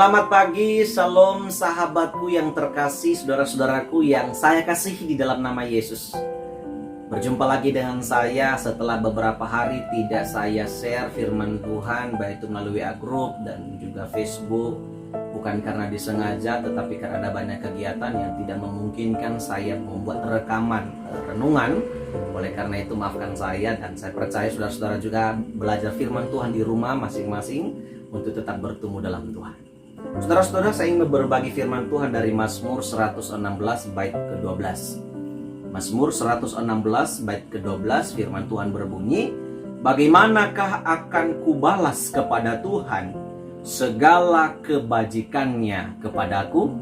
Selamat pagi, shalom sahabatku yang terkasih, saudara-saudaraku yang saya kasihi di dalam nama Yesus. Berjumpa lagi dengan saya setelah beberapa hari tidak saya share firman Tuhan, baik itu melalui grup dan juga Facebook. Bukan karena disengaja, tetapi karena ada banyak kegiatan yang tidak memungkinkan saya membuat rekaman renungan. Oleh karena itu maafkan saya, dan saya percaya saudara-saudara juga belajar firman Tuhan di rumah masing-masing untuk tetap bertumbuh dalam Tuhan. Saudara-saudara, saya ingin berbagi firman Tuhan dari Mazmur 116 bait ke-12. Mazmur 116 bait ke-12, firman Tuhan berbunyi, "Bagaimanakah akan kubalas kepada Tuhan segala kebajikannya kepadaku?"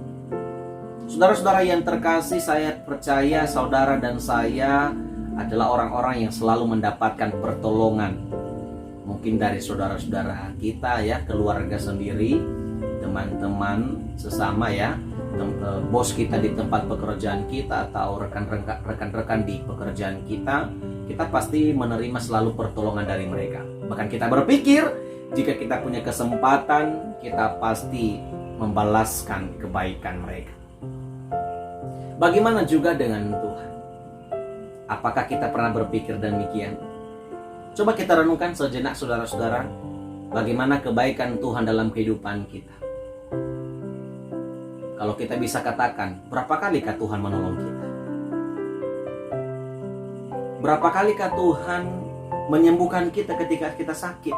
Saudara-saudara yang terkasih, saya percaya saudara dan saya adalah orang-orang yang selalu mendapatkan pertolongan. Mungkin dari saudara-saudara kita ya, keluarga sendiri, teman-teman sesama ya, bos kita di tempat pekerjaan kita, atau rekan-rekan di pekerjaan kita pasti menerima selalu pertolongan dari mereka. Bahkan kita berpikir jika kita punya kesempatan, kita pasti membalaskan kebaikan mereka. Bagaimana juga dengan Tuhan? Apakah kita pernah berpikir demikian? Coba kita renungkan sejenak saudara-saudara, bagaimana kebaikan Tuhan dalam kehidupan kita. Kalau kita bisa katakan, berapa kalikah Tuhan menolong kita? Berapa kalikah Tuhan menyembuhkan kita ketika kita sakit?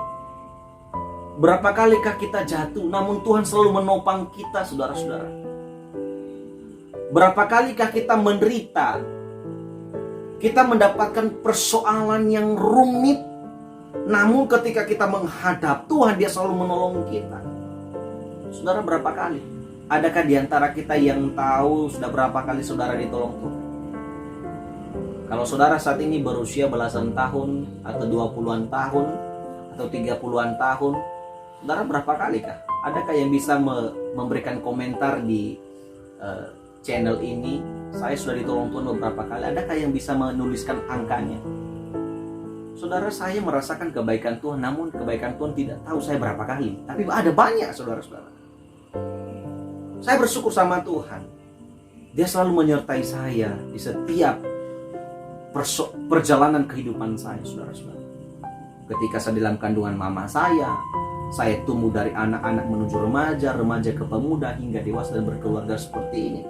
Berapa kalikah kita jatuh, namun Tuhan selalu menopang kita, saudara-saudara? Berapa kalikah kita menderita? Kita mendapatkan persoalan yang rumit, namun ketika kita menghadap Tuhan, Dia selalu menolong kita. Saudara, berapa kali? Adakah di antara kita yang tahu sudah berapa kali saudara ditolong Tuhan? Kalau saudara saat ini berusia belasan tahun, atau 20-an tahun, atau 30-an tahun, saudara berapa kali kah? Adakah yang bisa memberikan komentar di channel ini? Saya sudah ditolong Tuhan beberapa kali. Adakah yang bisa menuliskan angkanya? Saudara, saya merasakan kebaikan Tuhan, namun kebaikan Tuhan tidak tahu saya berapa kali. Tapi ada banyak saudara-saudara. Saya bersyukur sama Tuhan. Dia selalu menyertai saya di setiap perjalanan kehidupan saya, saudara-saudara. Ketika saya dalam kandungan mama saya tumbuh dari anak-anak menuju remaja, remaja ke pemuda, hingga dewasa dan berkeluarga seperti ini.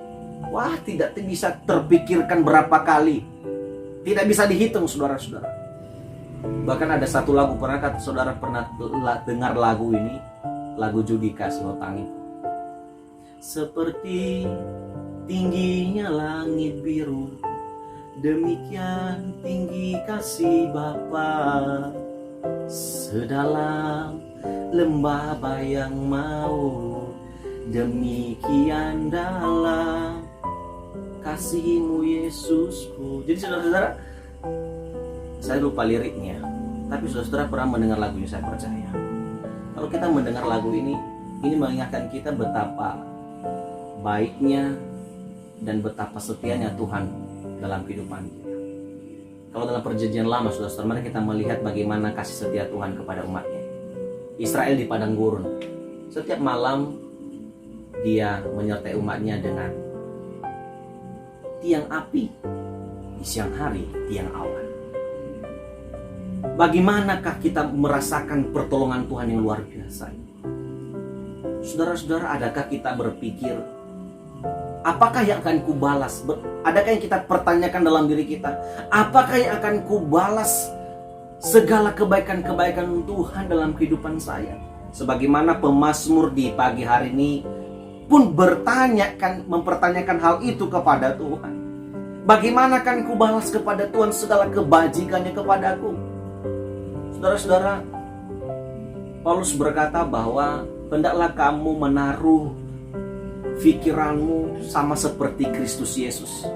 Wah, tidak bisa terpikirkan berapa kali. Tidak bisa dihitung, saudara-saudara. Bahkan ada satu lagu, pernah saudara dengar lagu ini? Lagu Judika Sinotangi. Seperti tingginya langit biru, demikian tinggi kasih Bapa. Sedalam lembah bayang maut, demikian dalam kasih-Mu Yesusku. Jadi saudara-saudara, saya lupa liriknya, tapi saudara-saudara pernah mendengar lagu ini, saya percaya. Kalau kita mendengar lagu ini mengingatkan kita betapa baiknya dan betapa setianya Tuhan dalam kehidupan kita. Kalau dalam perjanjian lama, saudara-saudara, mari kita melihat bagaimana kasih setia Tuhan kepada umatnya. Israel di padang gurun, setiap malam Dia menyertai umatnya dengan tiang api, di siang hari tiang awan. Bagaimanakah kita merasakan pertolongan Tuhan yang luar biasa? Saudara-saudara, adakah kita berpikir, apakah yang akan kubalas? Adakah yang kita pertanyakan dalam diri kita, apakah yang akan kubalas segala kebaikan-kebaikan Tuhan dalam kehidupan saya? Sebagaimana pemazmur di pagi hari ini pun mempertanyakan hal itu kepada Tuhan. Bagaimana akan kubalas kepada Tuhan segala kebajikannya kepadaku? Saudara-saudara, Paulus berkata bahwa hendaklah kamu menaruh pikiranmu sama seperti Kristus Yesus.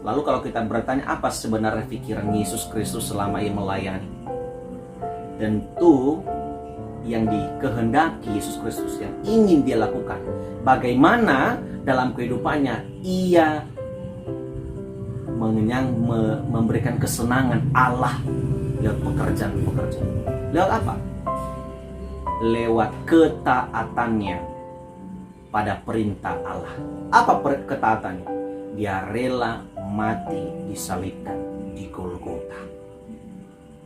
Lalu kalau kita bertanya, apa sebenarnya pikiran Yesus Kristus selama Ia melayani? Tentu yang dikehendaki Yesus Kristus, yang ingin Dia lakukan, bagaimana dalam kehidupannya Ia memberikan kesenangan Allah lewat pekerjaan. Lewat apa? lewat ketaatannya pada perintah Allah. Apa ketaatannya? Dia rela mati disalibkan di Golgota.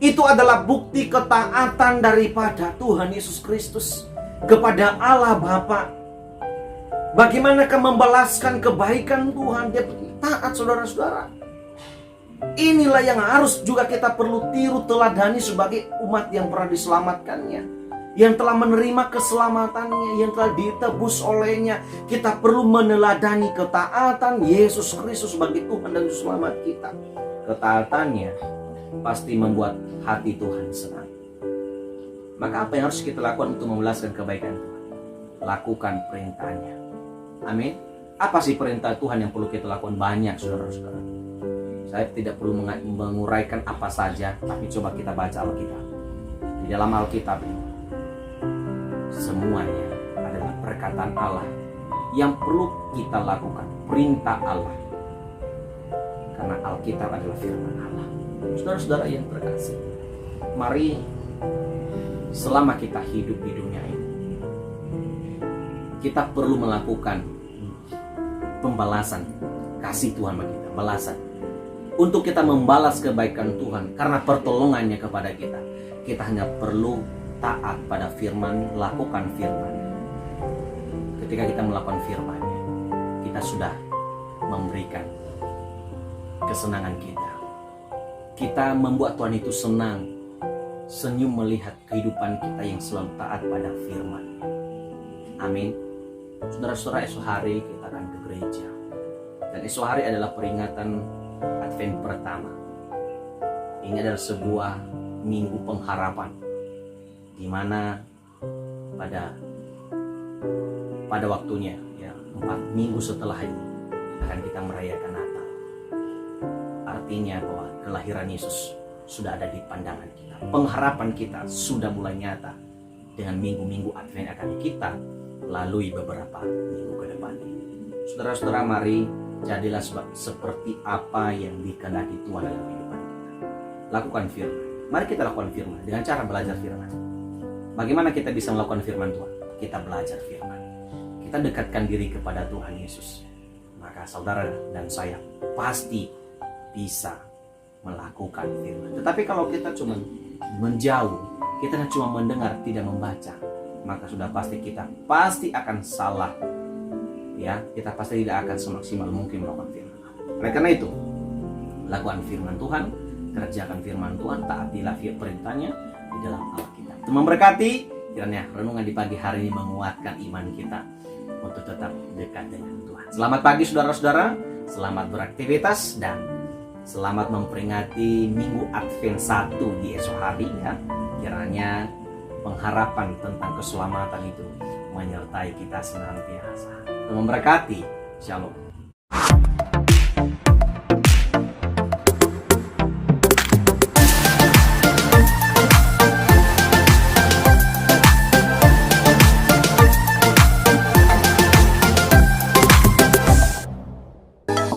Itu adalah bukti ketaatan daripada Tuhan Yesus Kristus kepada Allah Bapa. Bagaimanakah membalaskan kebaikan Tuhan? Dia taat, saudara-saudara. Inilah yang harus juga kita perlu tiru teladani sebagai umat yang pernah diselamatkannya, yang telah menerima keselamatannya, yang telah ditebus olehnya. Kita perlu meneladani ketaatan Yesus Kristus sebagai Tuhan dan Selamat kita. Ketaatannya pasti membuat hati Tuhan senang. Maka apa yang harus kita lakukan untuk membalaskan kebaikan Tuhan? Lakukan perintahnya. Amin. Apa sih perintah Tuhan yang perlu kita lakukan? Banyak, saudara-saudara. Saya tidak perlu menguraikan apa saja, tapi coba kita baca Alkitab. Di dalam Alkitab ini, semuanya adalah perkataan Allah yang perlu kita lakukan. Perintah Allah. Karena Alkitab adalah firman Allah. Saudara-saudara yang terkasih, mari selama kita hidup di dunia ini, kita perlu melakukan pembalasan kasih Tuhan bagi kita, balasan. Untuk kita membalas kebaikan Tuhan karena pertolongannya kepada kita. Kita hanya perlu taat pada firman, lakukan firman. Ketika kita melakukan firman-Nya, kita sudah memberikan kesenangan kita. Kita membuat Tuhan itu senang, senyum melihat kehidupan kita yang selalu taat pada firman. Amin. Saudara-saudara, esok hari kita akan ke gereja. Dan esok hari adalah peringatan Advent pertama. Ini adalah sebuah minggu pengharapan, di mana pada waktunya, ya, 4 minggu setelah ini akan kita merayakan Natal. Artinya bahwa kelahiran Yesus sudah ada di pandangan kita. Pengharapan kita sudah mulai nyata dengan minggu-minggu Advent akan kita lalui beberapa minggu ke depan ini. Saudara-saudara, mari jadilah seperti apa yang dikehendaki Tuhan dalam kehidupan kita. Lakukan firman. Mari kita lakukan firman dengan cara belajar firman. Bagaimana kita bisa melakukan firman Tuhan? Kita belajar firman. Kita dekatkan diri kepada Tuhan Yesus. Maka saudara dan saya pasti bisa melakukan firman. Tetapi kalau kita cuma menjauh, kita cuma mendengar, tidak membaca, maka sudah pasti kita pasti akan salah. Ya, kita pasti tidak akan semaksimal mungkin melakukan firman. Oleh karena itu, lakukan firman Tuhan, kerjakan firman Tuhan, taatilah perintahnya di dalam Alkitab. Itu memberkati, kiranya renungan di pagi hari ini menguatkan iman kita untuk tetap dekat dengan Tuhan. Selamat pagi saudara-saudara, selamat beraktivitas dan selamat memperingati Minggu Advent 1 di esok hari ya. Kiranya pengharapan tentang keselamatan itu menyertai kita senantiasa. Memberkati. Shalom.